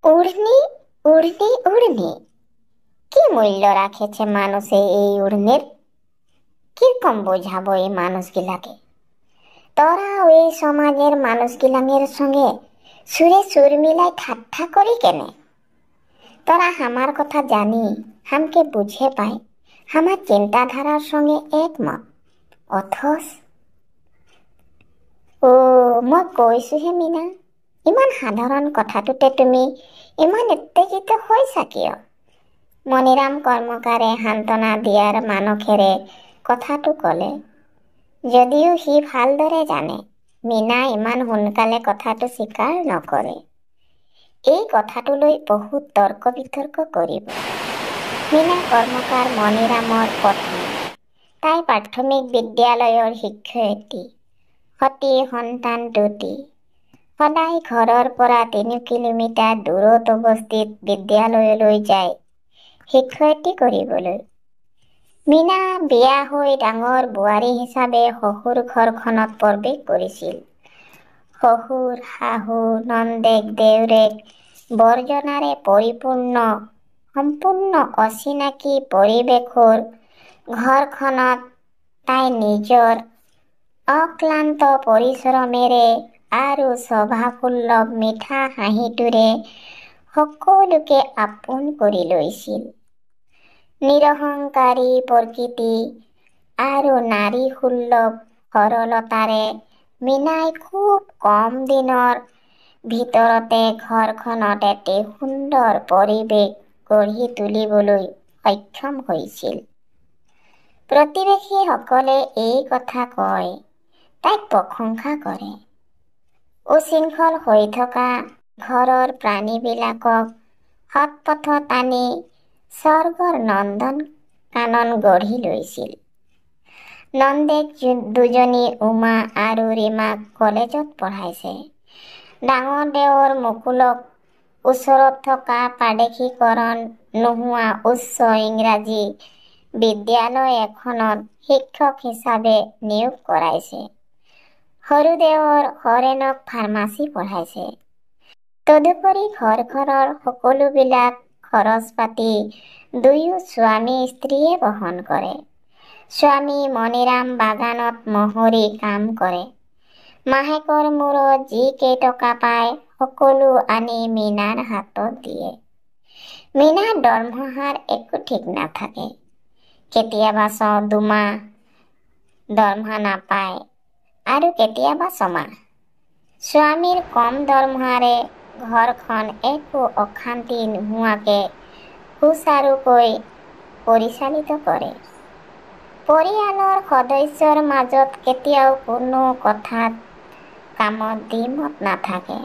উড়নি উড়নি উড়নি, কি মূল্য রাখেছে মানুষে এই উড়নির? কিরকম বোঝাবো এই মানুষগুলাকে? তোরা ওই সমাজের মানুষগুলানের সঙ্গে সুরে সুর মিলাই ঠাট্টা করি কেনে? তোরা আমার কথা জানি, হামকে বুঝে পায়, আমার চিন্তাধারার সঙ্গে একমত, অথচ মই কৈছোহে মীনা, ইমান সাধাৰণ কথাটোতে তুমি ইমান উত্তেজিত হৈছা কিয়? মণিৰাম কৰ্মকাৰে সান্তনা দিয়াৰ মানসেৰে কথাটো ক'লে, যদিও সি ভালদৰে জানে মীনা ইমান সোনকালে কথাটো স্বীকাৰ নকৰে। এই কথাটোলৈ বহুত তৰ্ক বিতৰ্ক কৰিব। মীনা কৰ্মকাৰ মণিৰামৰ পত্নী। তাই প্ৰাথমিক বিদ্যালয়ৰ শিক্ষয়িত্ৰী, সতী সন্তান দুটি। সদায় ঘৰৰ পৰা 3 কিলোমিটাৰ দূৰত অৱস্থিত বিদ্যালয়লৈ যায় শিক্ষয়িত্ৰী কৰিবলৈ। মীনা বিয়া হৈ ডাঙৰ বোৱাৰী হিচাপে শহুৰ ঘৰখনত প্ৰৱেশ কৰিছিল। শহুৰ শাহু নন্দেক দেউৰেক বৰ্জনাৰে পৰিপূৰ্ণ সম্পূৰ্ণ অচিনাকি পৰিৱেশৰ ঘৰখনত তাই নিজৰ অক্লান্ত পৰিশ্ৰমেৰে আৰু স্বভাৱসুলভ মিঠা হাঁহিটোৰে সকলোকে আপোন কৰি লৈছিল। নিৰহংকাৰী প্ৰকৃতি আৰু নাৰী সুলভ সৰলতাৰে মীনাই খুব কম দিনৰ ভিতৰতে ঘৰখনত এটি সুন্দৰ পৰিৱেশ গঢ়ি তুলিবলৈ সক্ষম হৈছিল। প্ৰতিবেশীসকলে এই কথা কয়, তাইক প্ৰশংসা কৰে। উশৃংখল হৈ থকা ঘৰৰ প্ৰাণীবিলাকক সৎপথত আনি স্বৰ্গৰ নন্দন কানন গঢ়ি লৈছিল। নন্দেক দুজনী উমা আৰু ৰীমাক কলেজত পঢ়াইছে। ডাঙৰ দেৱৰ মুকুলক ওচৰত থকা প্ৰাদেশিকৰণ নোহোৱা উচ্চ ইংৰাজী বিদ্যালয় এখনত শিক্ষক হিচাপে নিয়োগ কৰাইছে। সৰু দেৱৰ হৰেণক ফাৰ্মাচী পঢ়াইছে। তদুপৰি ঘৰখনৰ সকলোবিলাক খৰচ পাতি দুয়ো স্বামী স্ত্ৰীয়ে বহন কৰে। স্বামী মণিৰাম বাগানত মহৰী কাম কৰে। মাহেকৰ মূৰত যি কেইটকা পায় সকলো আনি মীনাৰ হাতত দিয়ে। মীনাৰ দৰমহাৰ একো ঠিক নাথাকে। কেতিয়াবা 2 মাহ দৰমহা নাপায় আৰু কেতিয়াবা 6 মাহ। স্বামীৰ কম দৰমহাৰে ঘৰখন একো অশান্তি নোহোৱাকে সুচাৰুকৈ পৰিচালিত কৰে। পৰিয়ালৰ সদস্যৰ মাজত কেতিয়াও কোনো কথাত কামত দ্বিমত নাথাকে।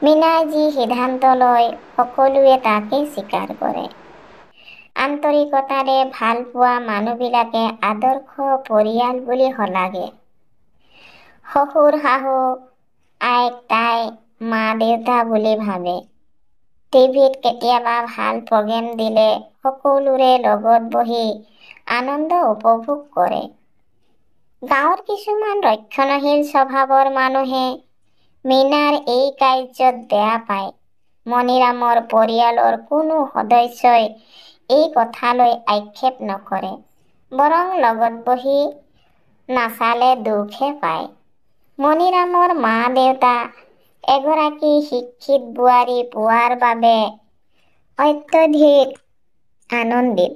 মীনাই যি সিদ্ধান্ত লয় সকলোৱে তাকেই স্বীকাৰ কৰে। আন্তৰিকতাৰে ভাল পোৱা মানুহবিলাকে আদৰ্শ পৰিয়াল বুলি শলাগে। শহুৰ শাহু আইক তাই মা দেউতা বুলি ভাবে। টিভিত কেতিয়াবা ভাল প্ৰগ্ৰেম দিলে সকলোৰে লগত বহি আনন্দ উপভোগ কৰে। গাঁৱৰ কিছুমান ৰক্ষণশীল স্বভাৱৰ মানুহে মীনাৰ এই কাৰ্যত বেয়া পায়। মণিৰামৰ পৰিয়ালৰ কোনো সদস্যই এই কথালৈ আক্ষেপ নকৰে, বৰং লগত বহি নাচালে দুখহে পায়। মণিৰামৰ মা দেউতা এগৰাকী শিক্ষিত বোৱাৰী পোৱাৰ বাবে অত্যধিক আনন্দিত।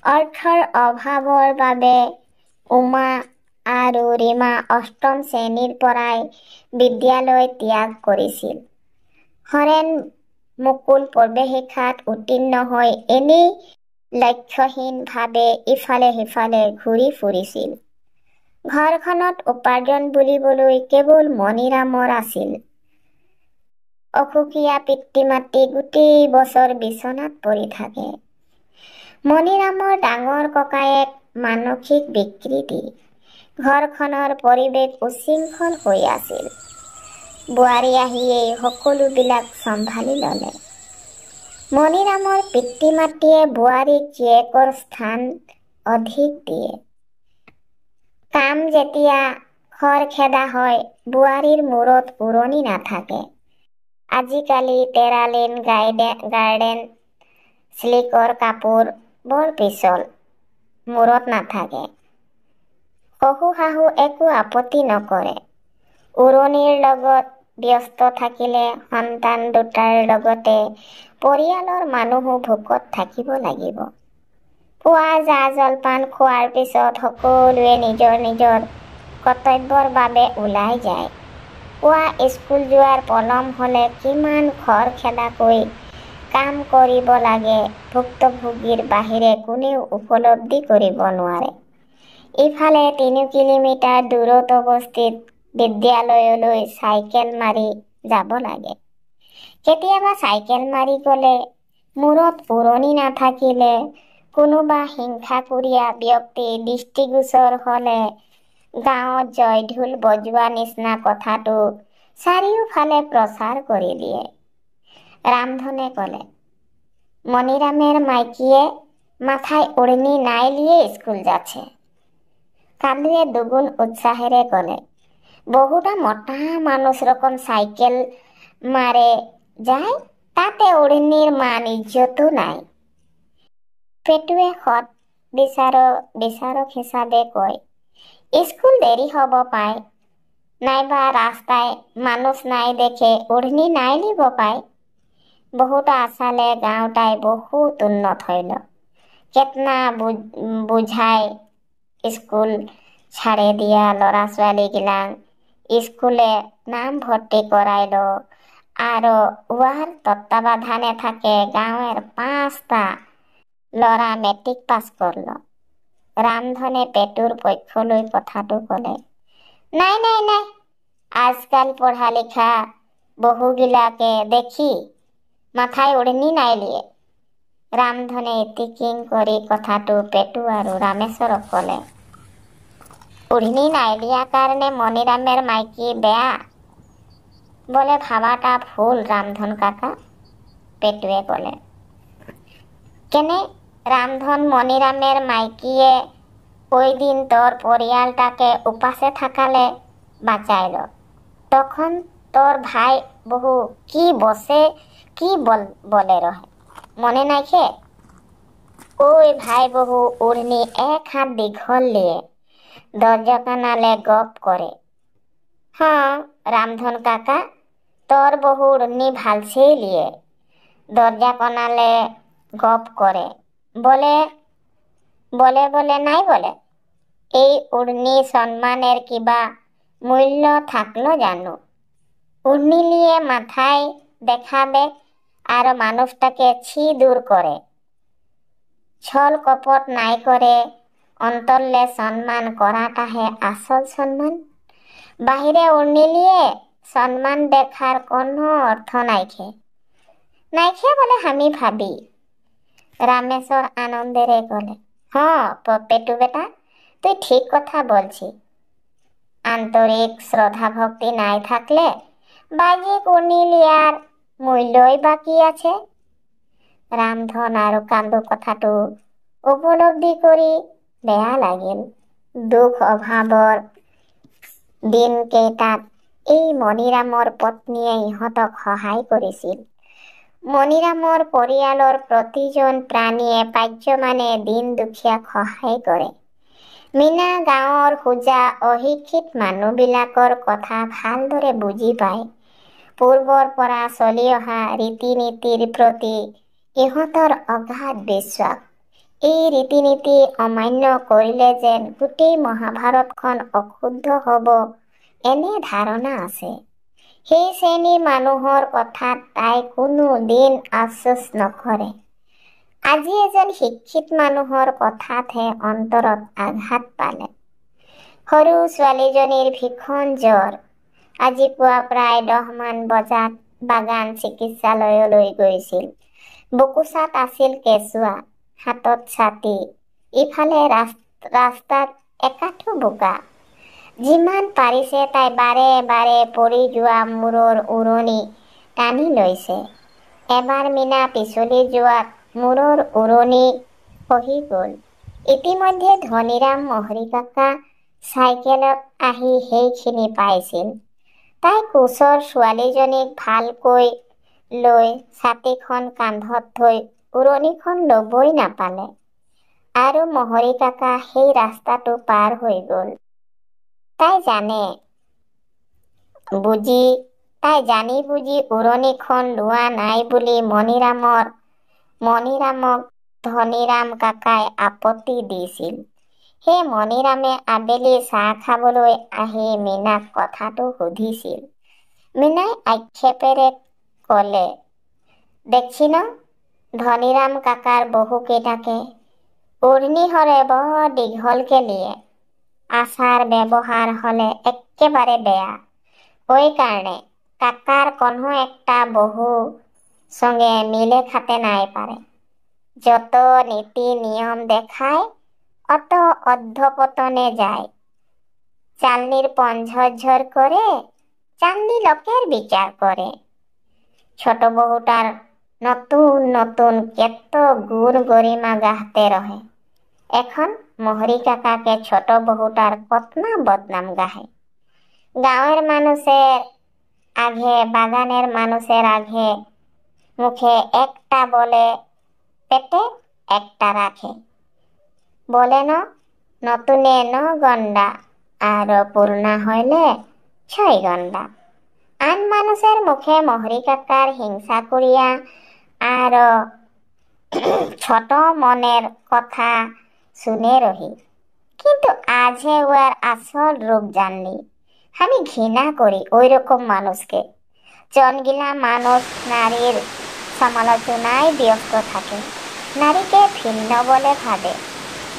অৰ্থৰ অভাৱৰ বাবে উমা আৰু ৰীমা 8ম শ্ৰেণীৰ পৰাই বিদ্যালয় ত্যাগ কৰিছিল। হৰেণ মুকুল প্ৰৱেশিকাত উত্তীৰ্ণ হৈ এনেই লক্ষ্যহীনভাৱে ইফালে সিফালে ঘূৰি ফুৰিছিল। ঘৰখনত উপাৰ্জন বুলিবলৈ কেৱল মণিৰামৰ আছিল। অসুখীয়া পিতৃ মাতৃ গোটেই বছৰ বিচনাত পৰি থাকে। মণিৰামৰ ডাঙৰ ককায়েক মানসিক বিকৃতি। ঘৰখনৰ পৰিৱেশ উচ্ছৃংখল হৈ আছিল। বোৱাৰী আহিয়েই সকলোবিলাক চম্ভালি ল'লে। মণিৰামৰ পিতৃ মাতৃয়ে বোৱাৰীক জীয়েকৰ স্থান অধিক দিয়ে। কাম যেতিয়া খৰখেদা হয় বোৱাৰীৰ মূৰত উৰণি নাথাকে। আজিকালি টেৰালিন গাৰ্ডেন চিল্কৰ কাপোৰ বৰ পিছল, মূৰত নাথাকে। শহু শাহু একো আপত্তি নকৰে। উৰণিৰ লগত ব্যস্ত থাকিলে সন্তান দুটাৰ লগতে পৰিয়ালৰ মানুহো ভোকত থাকিব লাগিব। পুৱা জা জলপান খোৱাৰ পিছত সকলোৱে নিজৰ নিজৰ কৰ্তব্যৰ বাবে ওলাই যায়। পুৱা স্কুল যোৱাৰ পলম হ'লে কিমান খৰখেদাকৈ কাম কৰিব লাগে ভুক্তভোগীৰ বাহিৰে কোনেও উপলব্ধি কৰিব নোৱাৰে। ইফালে ৩ কিলোমিটাৰ দূৰত অৱস্থিত বিদ্যালয়লৈ চাইকেল মাৰি যাব লাগে। কেতিয়াবা চাইকেল মাৰি গ'লে, মূৰত উৰণি নাথাকিলে, কোনোবা হিংসাকুৰীয়া ব্যক্তি দৃষ্টিগোচৰ হ'লে গাঁৱত জয়ঢোল বজোৱা নিচিনা কথাটো চাৰিওফালে প্ৰচাৰ কৰি দিয়ে। ৰামধনে ক'লে, মণিরামের মাইকিয়ে মাথায় ওড়নি নাই লিয়ে স্কুল যাচ্ছে। কালুয়ে দুগুণ উৎসাহেরে ক'লে, বহুটা মোটা মানুষ রকম সাইকেল মারে যায়, তাতে ওড়নির মান ইজ্জতো নাই। পেটুৱে সৎ বিচাৰক হিচাপে কয়, স্কুল দেৰি হ'ব পায়, নাইবা ৰাস্তায় মানুষ নাই দেখে ওড়নি নাই লিব পায়। বহুটা আসালে গাঁওটাই বহুত উন্নত হইল। কেতনা বুঝাই স্কুল ছাড়ে দিয়া ল'ৰা ছোৱালীগিলাক স্কুলে নাম ভৰ্তি কৰাইল আৰু ওয়াৰ তত্ত্বাৱধানে থাকে গাঁৱৰ 5টা ল'ৰা মেট্ৰিক পাছ কৰল। ৰামধনে পেটুৰ পক্ষলৈ কথাটো ক'লে, নাই নাই নাই, আজকাল পঢ়া লিখা বহুগিলাকে দেখি মাথায় ওড়নি নাই লিয়ে। ৰামধনে ইতিকিং কৰি কথাটো পেটু আৰু ৰামেশ্বৰক ক'লে, ওড়নি নাই লিয়া কাৰণে মণিৰামেৰ মাইকী বেয়া বলে ভাবাটা ভুল ৰামধন কাকা। পেটুৱে ক'লে, কেনে? ৰামধন, মণিৰামেৰ মাইকিয়ে ওই দিন তোর পরিয়ালটাকে উপাসে থাকালে বাঁচাইল, তখন তোর ভাই বহু কি বসে কি বলে রহে মনে নাইছে? ওই ভাই বহু উড়নি 1 হাত দীঘল লিয়ে দরজা কানালে গপ করে। হ্যাঁ রামধন কাকা, তোর বহু উড়নি ভালছেই লিয়ে দরজা কানালে গপ করে বলে নাই বলে। এই উড়নি সম্মানের কিবা মূল্য থাকলো জানো? উড়নি লিয়ে মাথায় দেখাবে আর মানুষটাকে ছি দূর করে, ছল কপট নাই করে অন্তরলে সম্মান করাটাহে আসল সম্মান। বাহিরে উড়নি লিয়ে সম্মান দেখার কোনো অর্থ নাইছে বলে আমি ভাবি। রামেশ্বর আনন্দেরে বলে, হ্যাঁ পেটু বেটা, তুই ঠিক কথা বলছি। আন্তরিক শ্রদ্ধা ভক্তি নাই থাকলে বাহ্যিক উড়নি লিয়ার মূল্যই বাকি আছে। রামধন আৰু কান্দু কথাটো উপলব্ধি কৰি বেয়া লাগিল। দুখ অভাৱৰ দিনকেইটাত এই মণিৰামৰ পত্নীয়ে ইহঁতক সহায় কৰিছিল। মণিৰামৰ পৰিয়ালৰ প্ৰতিজন প্ৰাণীয়ে পাৰ্যমানে দিন দুখীয়াক সহায় কৰে। মীনা গাঁৱৰ সোজা অশিক্ষিত মানুহবিলাকৰ কথা ভালদৰে বুজি পায়। পূৰ্বৰ পৰা চলি অহা ৰীতি নীতিৰ প্ৰতি ইহঁতৰ অগাধ বিশ্বাস। এই ৰীতি নীতি অমান্য কৰিলে যেন গোটেই মহাভাৰতখন অশুদ্ধ হ'ব এনে ধাৰণা আছে। সেই শ্ৰেণীৰ মানুহৰ কথাত তাই কোনো দিন আফচোচ নকৰে। আজি এজন শিক্ষিত মানুহৰ কথাতহে অন্তৰত আঘাত পালে। সৰু ছোৱালীজনীৰ ভীষণ জ্বৰ। আজি পুৱা প্ৰায় 10 মান বজাত বাগান চিকিৎসালয়লৈ গৈছিল। বুকুচাত আছিল কেঁচুৱা, হাতত ছাতি, ইফালে ৰাস্তাত একাঠু বোকা। যিমান পাৰিছে তাই বাৰে বাৰে পৰি যোৱা মূৰৰ উৰণি টানি লৈছে। এবাৰ মীনা পিছলি যোৱাত মূৰৰ উৰণি খহি গ'ল। ইতিমধ্যে ধনীৰাম মহৰী কাকা চাইকেলত আহি সেইখিনি পাইছিল। তাই কোচৰ ছোৱালীজনীক ভালকৈ লৈ ছাতিখন কান্ধত থৈ উৰণিখন ল'বই নাপালে আৰু মহৰী কাকা সেই ৰাস্তাটো পাৰ হৈ গ'ল। তাই জানি বুজি উৰণিখন লোৱা নাই বুলি মণিৰামক ধনীৰাম কাকাই আপত্তি দিছিল। সেই মণিৰামে আবেলি চাহ খাবলৈ আহি মীনাক কথাটো সুধিছিল। মীনাই আক্ষেপেৰে ক'লে, দেখছি ন, ধনীৰাম কাকাৰ বহুকেইটাকে উৰ্ণিহৰে বৰ দীঘলকে লিয়ে। আচাৰ ব্যৱহাৰ হলে একেবাৰে বেয়া। ওই কাৰণে কাকাৰ কোনো একটা বহু সঙ্গে মিলে খাতে নাই পারে। যত নীতি নিয়ম দেখায় অত অধঃপতনে যায়। চালনির পণ ঝরঝর করে, চালনি লোকের বিচার করে। ছোট বহুটার নতুন নতুন কেত গুণ গরিমা গাহতে রহে। এখন মহরি কাকাকে ছোট বহুটার কতনা বদনাম গাহে। গাঁয়ের মানুষের আগে, বাগানের মানুষের আগে, মুখে একটা বলে পেটে একটা রাখে। বলে ন, নতুনে ন গন্ডা আর পুরনা হইলে 6 গন্ডা। আন মানুষের মুখে মহরি কাকার হিংসা করিয়া আর ছোট মনের কথা শুনে রহি। কিন্তু আজহে ওর আসল রূপ জানলি। আমি ঘৃণা করি ওই রকম মানুষকে। জনগিলা মানুষ নারীর সমালোচনায় ব্যস্ত থাকে, নারীকে ভিন্ন বলে ভাবে,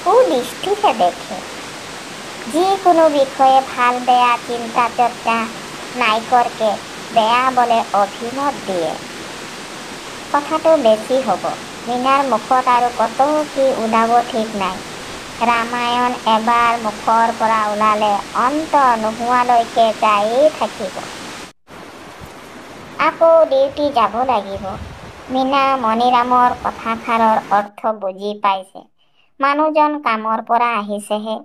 কুদৃষ্টিতে দেখে। যিকোনো বিষয়ে ভাল বেয়া চিন্তা চর্চা নাই করকে বেয়া বলে অভিমত দিয়ে। কথাটো বেছি হব। মীনাৰ মুখত আৰু কত কি ওলাব ঠিক নাই। ৰামায়ণ এবাৰ মুখৰ পৰা ওলালে অন্ত নোহোৱালৈকে যায়েই থাকিব। আকৌ ডিউটি যাব লাগিব। মীনা মণিৰামৰ কথাষাৰৰ অৰ্থ বুজি পাইছে। মানুহজন কামৰ পৰা আহিছেহে,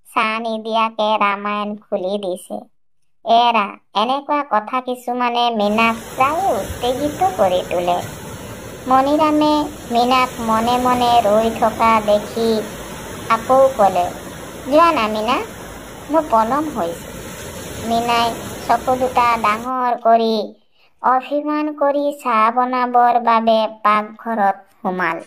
চাহ নিদিয়াকে ৰামায়ণ খুলি দিছে। এৰা, এনেকুৱা কথা কিছুমানে মীনাক প্ৰায়ে উত্তেজিত কৰি তোলে। মণিৰামে মীনাক মনে মনে ৰৈ থকা দেখি আকৌ ক'লে, যোৱা না মীনা, মোৰ পলম হৈছে। মীনাই চকু দুটা ডাঙৰ কৰি অভিমান কৰি চাহ বনাবৰ বাবে পাকঘৰত সোমাল।